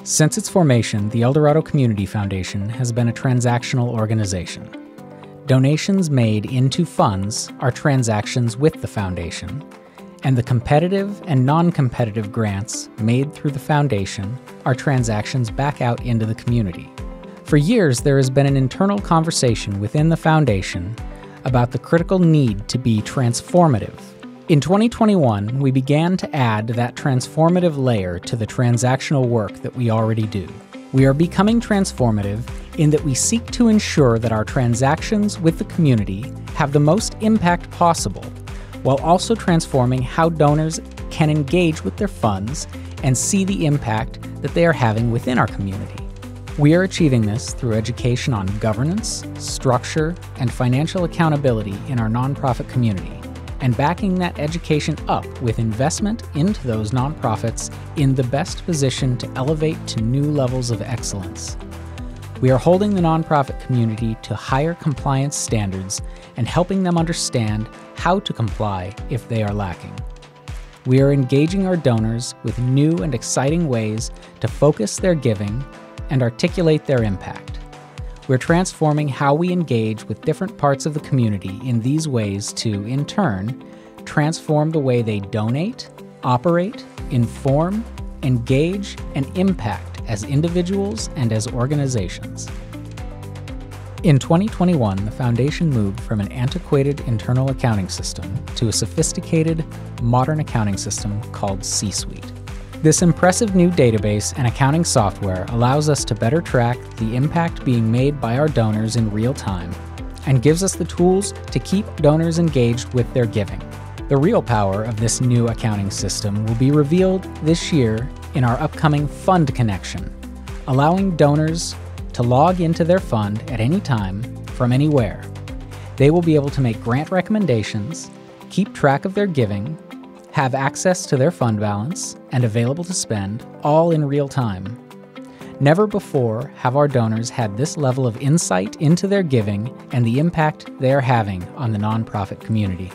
Since its formation, the El Dorado Community Foundation has been a transactional organization. Donations made into funds are transactions with the foundation, and the competitive and non-competitive grants made through the foundation are transactions back out into the community. For years, there has been an internal conversation within the foundation about the critical need to be transformative. In 2021, we began to add that transformative layer to the transactional work that we already do. We are becoming transformative in that we seek to ensure that our transactions with the community have the most impact possible, while also transforming how donors can engage with their funds and see the impact that they are having within our community. We are achieving this through education on governance, structure, and financial accountability in our nonprofit community, and backing that education up with investment into those nonprofits in the best position to elevate to new levels of excellence. We are holding the nonprofit community to higher compliance standards and helping them understand how to comply if they are lacking. We are engaging our donors with new and exciting ways to focus their giving and articulate their impact. We're transforming how we engage with different parts of the community in these ways to, in turn, transform the way they donate, operate, inform, engage, and impact as individuals and as organizations. In 2021, the Foundation moved from an antiquated internal accounting system to a sophisticated, modern accounting system called C-Suite. This impressive new database and accounting software allows us to better track the impact being made by our donors in real time and gives us the tools to keep donors engaged with their giving. The real power of this new accounting system will be revealed this year in our upcoming Fund Connection, allowing donors to log into their fund at any time from anywhere. They will be able to make grant recommendations, keep track of their giving, have access to their fund balance, and available to spend, all in real time. Never before have our donors had this level of insight into their giving and the impact they are having on the nonprofit community.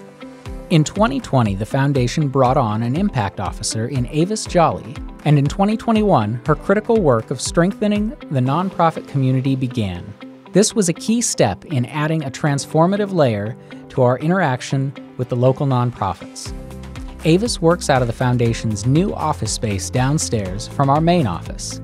In 2020, the Foundation brought on an impact officer in Avis Jolly, and in 2021, her critical work of strengthening the nonprofit community began. This was a key step in adding a transformative layer to our interaction with the local nonprofits. Avis works out of the Foundation's new office space downstairs from our main office,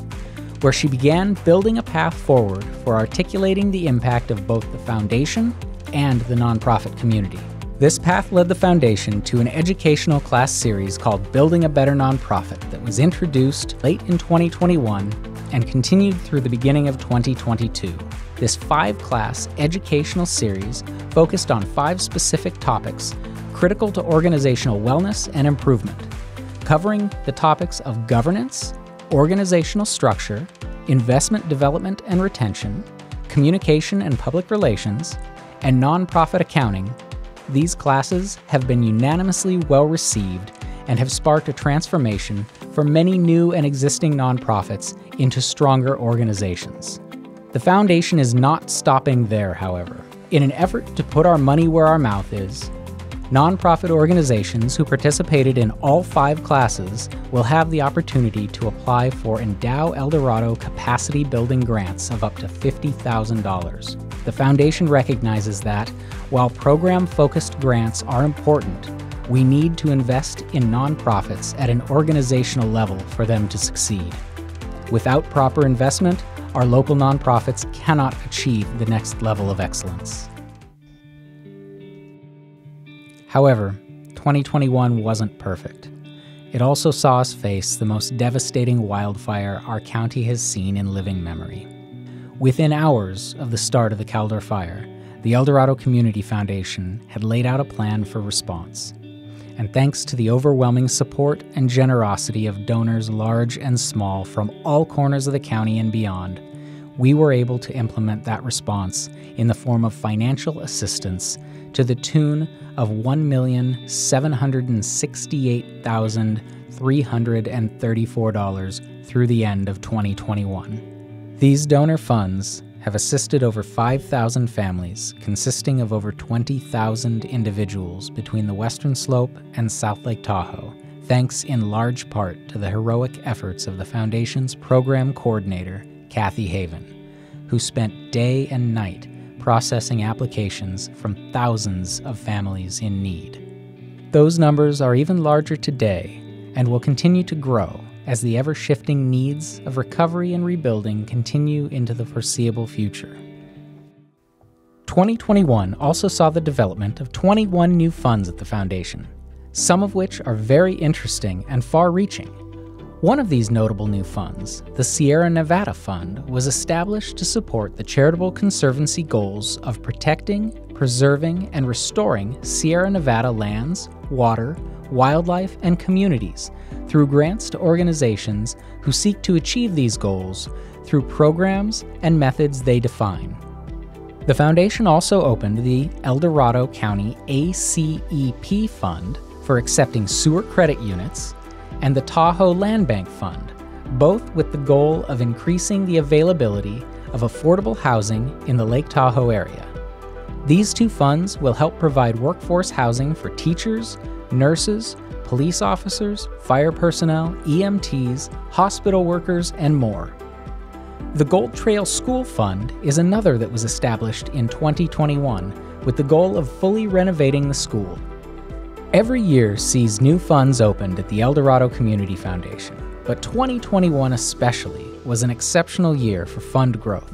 where she began building a path forward for articulating the impact of both the Foundation and the nonprofit community. This path led the Foundation to an educational class series called Building a Better Nonprofit that was introduced late in 2021 and continued through the beginning of 2022. This 5-class educational series focused on 5 specific topics critical to organizational wellness and improvement, covering the topics of governance, organizational structure, investment development and retention, communication and public relations, and nonprofit accounting. These classes have been unanimously well received and have sparked a transformation for many new and existing nonprofits into stronger organizations. The Foundation is not stopping there, however. In an effort to put our money where our mouth is, nonprofit organizations who participated in all 5 classes will have the opportunity to apply for Endow El Dorado capacity building grants of up to $50,000. The Foundation recognizes that, while program-focused grants are important, we need to invest in nonprofits at an organizational level for them to succeed. Without proper investment, our local nonprofits cannot achieve the next level of excellence. However, 2021 wasn't perfect. It also saw us face the most devastating wildfire our county has seen in living memory. Within hours of the start of the Caldor Fire, the El Dorado Community Foundation had laid out a plan for response. And thanks to the overwhelming support and generosity of donors large and small from all corners of the county and beyond, we were able to implement that response in the form of financial assistance to the tune of $1,768,334 through the end of 2021. These donor funds have assisted over 5,000 families consisting of over 20,000 individuals between the Western Slope and South Lake Tahoe thanks in large part to the heroic efforts of the Foundation's program coordinator, Kathy Haven, who spent day and night processing applications from thousands of families in need. Those numbers are even larger today and will continue to grow as the ever-shifting needs of recovery and rebuilding continue into the foreseeable future. 2021 also saw the development of 21 new funds at the Foundation, some of which are very interesting and far-reaching. One of these notable new funds, the Sierra Nevada Fund, was established to support the charitable conservancy goals of protecting, preserving, and restoring Sierra Nevada lands, water, wildlife, and communities through grants to organizations who seek to achieve these goals through programs and methods they define. The Foundation also opened the El Dorado County ACEP Fund for accepting sewer credit units, and the Tahoe Land Bank Fund, both with the goal of increasing the availability of affordable housing in the Lake Tahoe area. These two funds will help provide workforce housing for teachers, nurses, police officers, fire personnel, EMTs, hospital workers, and more. The Gold Trail School Fund is another that was established in 2021 with the goal of fully renovating the school. Every year sees new funds opened at the El Dorado Community Foundation, but 2021 especially was an exceptional year for fund growth.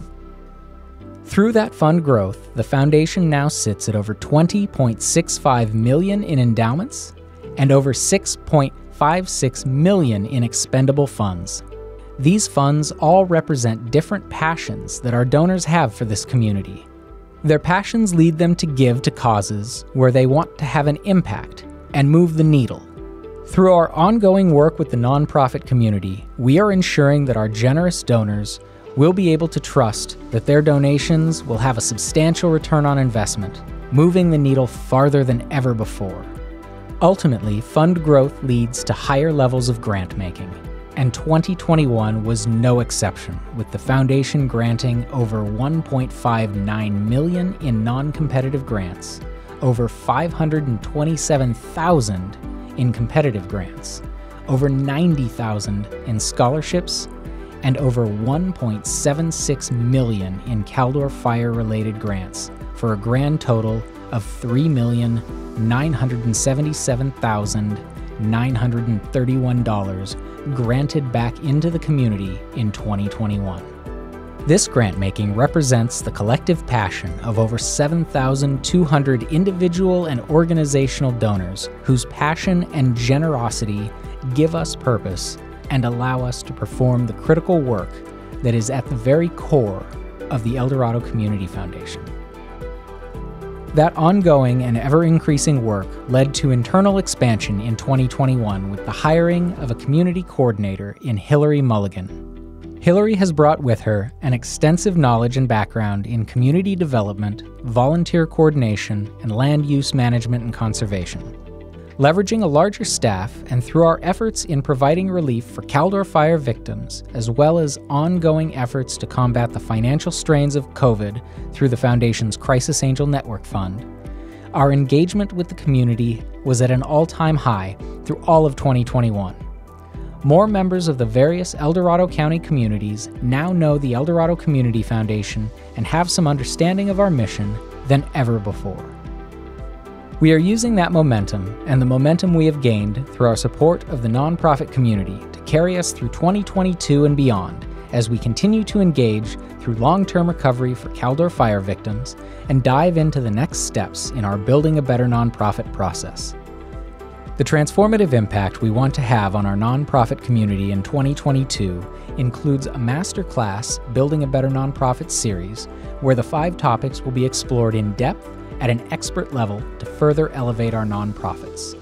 Through that fund growth, the Foundation now sits at over $20.65 million in endowments and over $6.56 million in expendable funds. These funds all represent different passions that our donors have for this community. Their passions lead them to give to causes where they want to have an impact and move the needle. Through our ongoing work with the nonprofit community, we are ensuring that our generous donors will be able to trust that their donations will have a substantial return on investment, moving the needle farther than ever before. Ultimately, fund growth leads to higher levels of grant making, and 2021 was no exception, with the Foundation granting over $1.59 million in non-competitive grants, over $527,000 in competitive grants, over $90,000 in scholarships, and over $1.76 million in Caldor fire-related grants, for a grand total of $3,977,931 granted back into the community in 2021. This grant-making represents the collective passion of over 7,200 individual and organizational donors whose passion and generosity give us purpose and allow us to perform the critical work that is at the very core of the El Dorado Community Foundation. That ongoing and ever-increasing work led to internal expansion in 2021 with the hiring of a community coordinator in Hillary Mulligan. Hillary has brought with her an extensive knowledge and background in community development, volunteer coordination, and land use management and conservation. Leveraging a larger staff and through our efforts in providing relief for Caldor fire victims, as well as ongoing efforts to combat the financial strains of COVID through the Foundation's Crisis Angel Network Fund, our engagement with the community was at an all-time high through all of 2021. More members of the various El Dorado County communities now know the El Dorado Community Foundation and have some understanding of our mission than ever before. We are using that momentum and the momentum we have gained through our support of the nonprofit community to carry us through 2022 and beyond as we continue to engage through long-term recovery for Caldor fire victims and dive into the next steps in our Building a Better Nonprofit process. The transformative impact we want to have on our nonprofit community in 2022 includes a masterclass Building a Better Nonprofit series where the 5 topics will be explored in depth at an expert level to further elevate our nonprofits.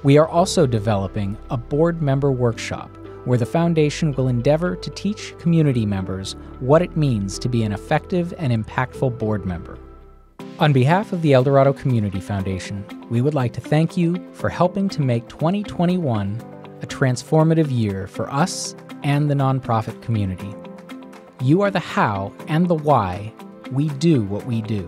We are also developing a board member workshop where the Foundation will endeavor to teach community members what it means to be an effective and impactful board member. On behalf of the El Dorado Community Foundation, we would like to thank you for helping to make 2021 a transformative year for us and the nonprofit community. You are the how and the why we do what we do.